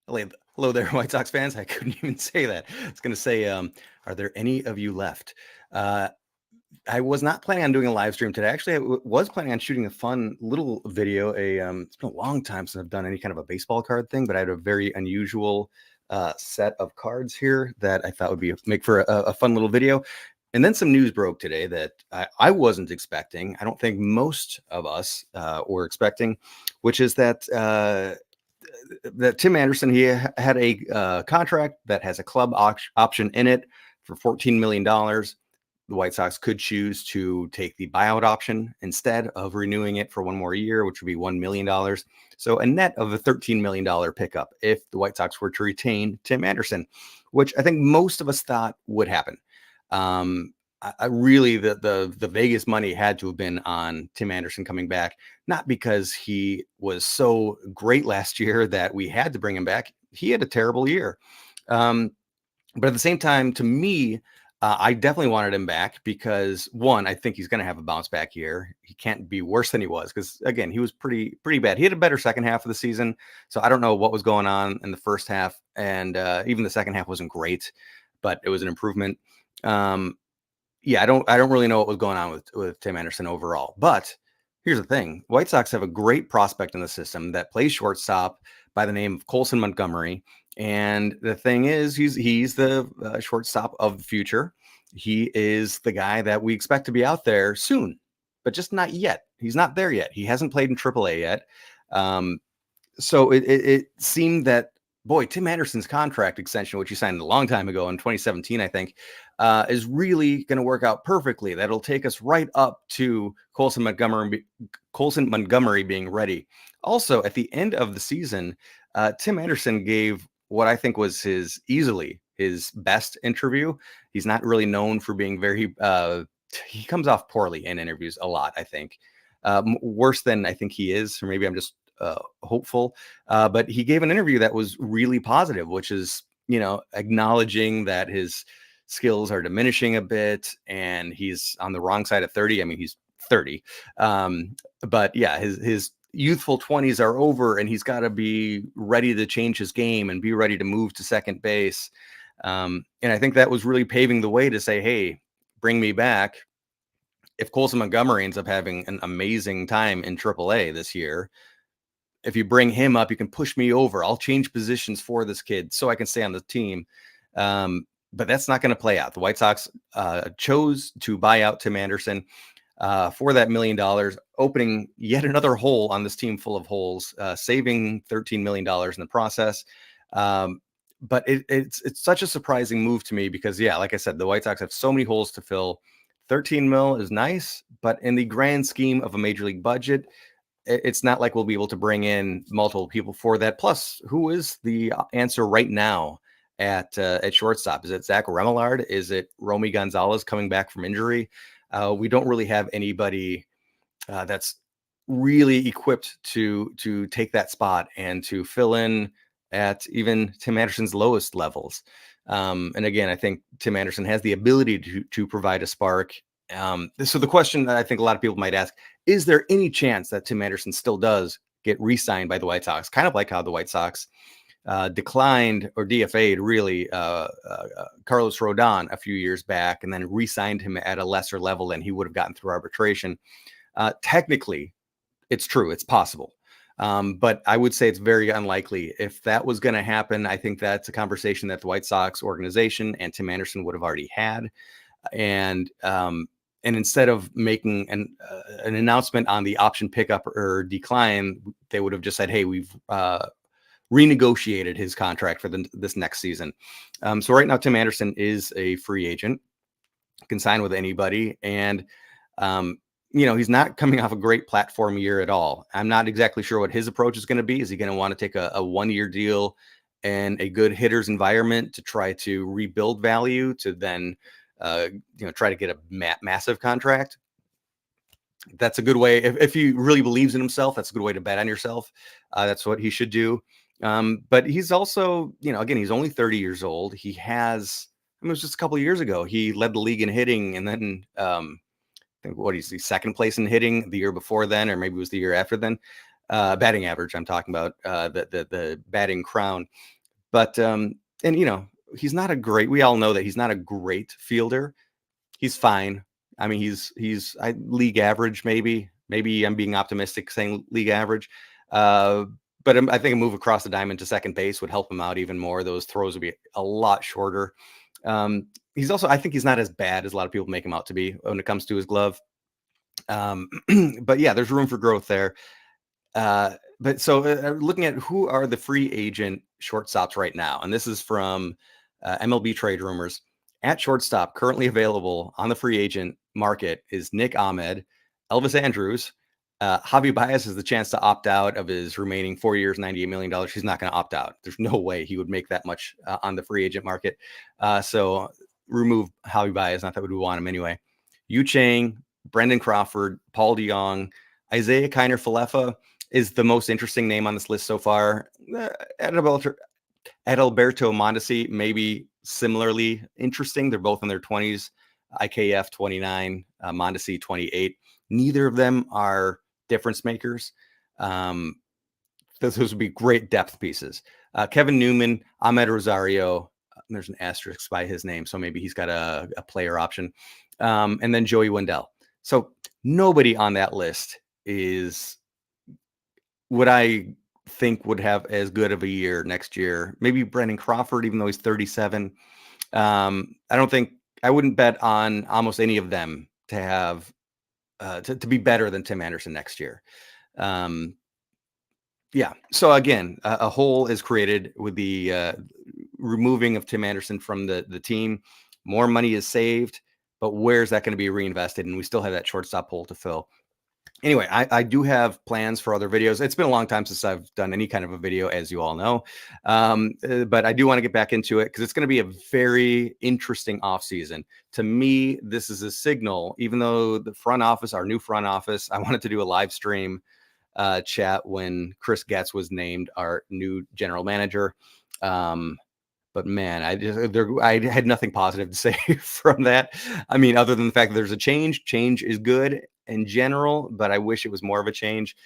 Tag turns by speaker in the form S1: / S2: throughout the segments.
S1: Hello there, White Sox fans. I couldn't even say that. I was going to say, are there any of you left? Uh, I was not planning on doing a live stream today. Actually, was planning on shooting a fun little video. It's been a long time since I've done any kind of a baseball card thing, but I had a very unusual set of cards here that I thought would make for a fun little video. And then some news broke today that I wasn't expecting. I don't think most of us were expecting, which is that Tim Anderson, he had a contract that has a club option in it for $14 million. The White Sox could choose to take the buyout option instead of renewing it for one more year, which would be $1 million. So a net of a $13 million pickup if the White Sox were to retain Tim Anderson, which I think most of us thought would happen. I really, the Vegas money had to have been on Tim Anderson coming back, not because he was so great last year that we had to bring him back. He had a terrible year. But at the same time, to me, I definitely wanted him back because one, I think he's going to have a bounce back year. He can't be worse than he was because again, he was pretty bad. He had a better second half of the season, so I don't know what was going on in the first half, and even the second half wasn't great, but it was an improvement. Yeah, I don't really know what was going on with Tim Anderson overall. But here's the thing: White Sox have a great prospect in the system that plays shortstop by the name of Colson Montgomery. And the thing is, he's the shortstop of the future. He is the guy that we expect to be out there soon, but just not yet. He's not there yet. He hasn't played in AAA yet. Um, so it seemed that, boy, Tim Anderson's contract extension, which he signed a long time ago in 2017, I think, is really going to work out perfectly. That'll take us right up to Colson Montgomery being ready. Also, at the end of the season, Tim Anderson gave what I think was easily his best interview. He's not really known for being he comes off poorly in interviews a lot, I think. Worse than I think he is, or maybe I'm just hopeful. But he gave an interview that was really positive, which is, acknowledging that his skills are diminishing a bit and he's on the wrong side of 30. I mean, he's 30. But yeah, his youthful 20s are over and he's got to be ready to change his game and be ready to move to second base. And I think that was really paving the way to say, hey, bring me back. If Colson Montgomery ends up having an amazing time in AAA this year, if you bring him up, you can push me over. I'll change positions for this kid so I can stay on the team. But that's not going to play out. The White Sox chose to buy out Tim Anderson for that $1 million, opening yet another hole on this team full of holes, saving $13 million in the process. But it's such a surprising move to me because, yeah, like I said, the White Sox have so many holes to fill. 13 mil is nice, but in the grand scheme of a major league budget, it's not like we'll be able to bring in multiple people for that. Plus, who is the answer right now at shortstop? Is it Zach Remillard? Is it Romy Gonzalez coming back from injury? We don't really have anybody that's really equipped to take that spot and to fill in at even Tim Anderson's lowest levels. And again, I think Tim Anderson has the ability to provide a spark. So the question that I think a lot of people might ask, is there any chance that Tim Anderson still does get re-signed by the White Sox? Kind of like how the White Sox declined or DFA'd really Carlos Rodon a few years back and then re-signed him at a lesser level than he would have gotten through arbitration. Technically, it's true. It's possible. But I would say it's very unlikely. If that was going to happen, I think that's a conversation that the White Sox organization and Tim Anderson would have already had. And instead of making an announcement on the option pickup or decline, they would have just said, hey, we've renegotiated his contract for this next season. So right now, Tim Anderson is a free agent, can sign with anybody. And, he's not coming off a great platform year at all. I'm not exactly sure what his approach is going to be. Is he going to want to take a 1-year deal and a good hitter's environment to try to rebuild value to then try to get a massive contract? That's a good way. If he really believes in himself, that's a good way to bet on yourself. That's what he should do. But he's also, again, he's only 30 years old. He has, it was just a couple of years ago, he led the league in hitting, and then I think he's the second place in hitting the year before then, or maybe it was the year after then. Batting average, I'm talking about the batting crown. But and he's not a great. We all know that he's not a great fielder. He's fine. I mean, he's league average, maybe. Maybe I'm being optimistic saying league average. Uh, but I think a move across the diamond to second base would help him out even more. Those throws would be a lot shorter. He's also, I think he's not as bad as a lot of people make him out to be when it comes to his glove. But yeah, there's room for growth there. But so looking at who are the free agent shortstops right now, and this is from MLB Trade Rumors. At shortstop, currently available on the free agent market is Nick Ahmed, Elvis Andrews. Javi Baez has the chance to opt out of his remaining 4 years, $98 million. He's not going to opt out. There's no way he would make that much on the free agent market. So remove Javi Baez. Not that we would want him anyway. Yu Chang, Brendan Crawford, Paul DeYoung, Isaiah Kiner Falefa is the most interesting name on this list so far. Adalberto Mondesi, maybe similarly interesting. They're both in their 20s. IKF 29, Mondesi 28. Neither of them are difference makers. Those would be great depth pieces. Kevin Newman, Ahmed Rosario. There's an asterisk by his name, so maybe he's got a player option. And then Joey Wendell. So nobody on that list is what I think would have as good of a year next year. Maybe Brendan Crawford, even though he's 37. I wouldn't bet on almost any of them to have to be better than Tim Anderson next year. Yeah. So again, a hole is created with the removing of Tim Anderson from the team. More money is saved, but where's that going to be reinvested? And we still have that shortstop hole to fill. Anyway, I do have plans for other videos. It's been a long time since I've done any kind of a video, as you all know. But I do want to get back into it because it's going to be a very interesting offseason. To me, this is a signal, even though the front office, our new front office, I wanted to do a live stream chat when Chris Getz was named our new general manager. But man, I had nothing positive to say from that. I mean, other than the fact that there's a change. Change is good in general, but I wish it was more of a change.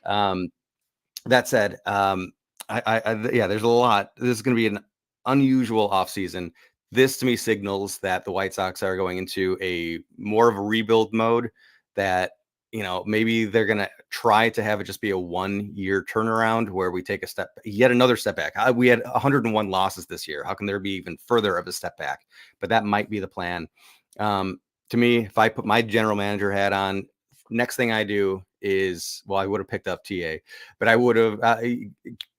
S1: That said, yeah, there's a lot. This is going to be an unusual offseason. This to me signals that the White Sox are going into a more of a rebuild mode. That maybe they're going to try to have it just be a 1 year turnaround where we take yet another step back. We had 101 losses this year. How can there be even further of a step back? But that might be the plan. To me, if I put my general manager hat on, next thing I do is, well, I would have picked up TA, but I would have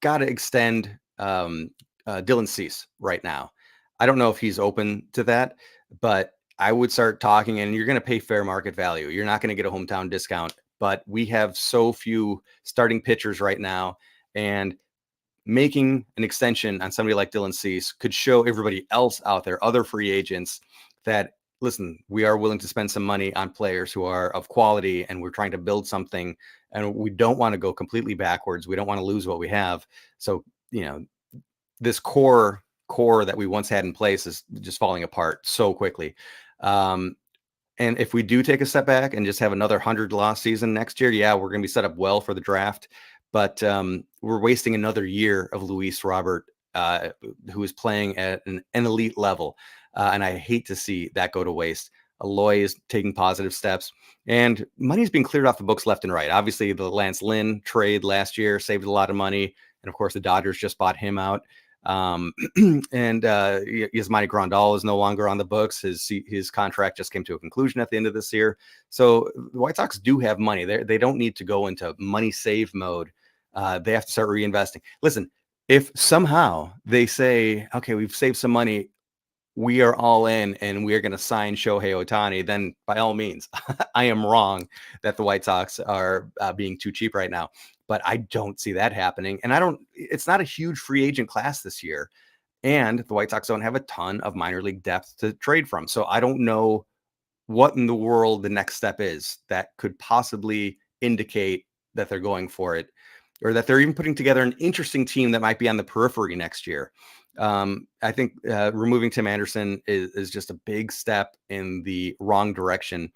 S1: got to extend Dylan Cease right now. I don't know if he's open to that, but I would start talking, and you're going to pay fair market value. You're not going to get a hometown discount, but we have so few starting pitchers right now, and making an extension on somebody like Dylan Cease could show everybody else out there, other free agents, that listen, we are willing to spend some money on players who are of quality, and we're trying to build something, and we don't want to go completely backwards. We don't want to lose what we have. So, this core that we once had in place is just falling apart so quickly. And if we do take a step back and just have another 100 loss season next year, yeah, we're going to be set up well for the draft, but we're wasting another year of Luis Robert, who is playing at an elite level. And I hate to see that go to waste. Aloy is taking positive steps, and money's being cleared off the books left and right. Obviously, the Lance Lynn trade last year saved a lot of money. And of course, the Dodgers just bought him out. And Yasmani Grandal is no longer on the books. His contract just came to a conclusion at the end of this year. So the White Sox do have money. They don't need to go into money save mode. They have to start reinvesting. Listen, if somehow they say, okay, we've saved some money, we are all in and we are going to sign Shohei Ohtani, then by all means, I am wrong that the White Sox are being too cheap right now. But I don't see that happening. And it's not a huge free agent class this year. And the White Sox don't have a ton of minor league depth to trade from. So I don't know what in the world the next step is that could possibly indicate that they're going for it, or that they're even putting together an interesting team that might be on the periphery next year. I think removing Tim Anderson is just a big step in the wrong direction.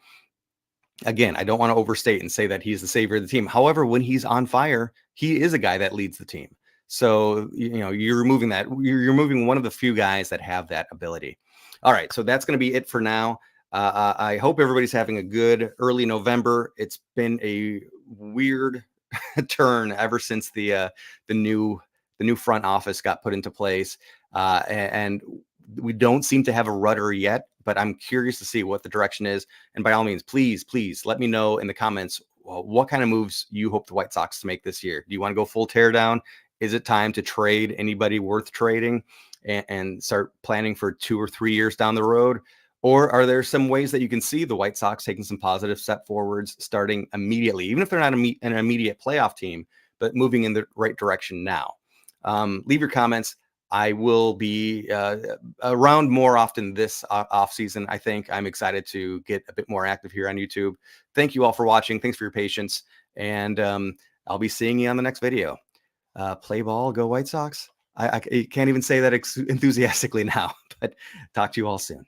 S1: Again, I don't want to overstate and say that he's the savior of the team. However, when he's on fire, he is a guy that leads the team. So, you're removing that. You're removing one of the few guys that have that ability. All right. So that's going to be it for now. I hope everybody's having a good early November. It's been a weird turn ever since the new front office got put into place, and we don't seem to have a rudder yet. But I'm curious to see what the direction is. And by all means, please let me know in the comments what kind of moves you hope the White Sox to make this year. Do you want to go full tear down? Is it time to trade anybody worth trading and start planning for 2 or 3 years down the road? Or are there some ways that you can see the White Sox taking some positive step forwards starting immediately, even if they're not an immediate playoff team, but moving in the right direction now? Leave your comments. I will be around more often this off season. I think I'm excited to get a bit more active here on YouTube. Thank you all for watching. Thanks for your patience. And I'll be seeing you on the next video. Play ball, go White Sox. I can't even say that enthusiastically now, but talk to you all soon.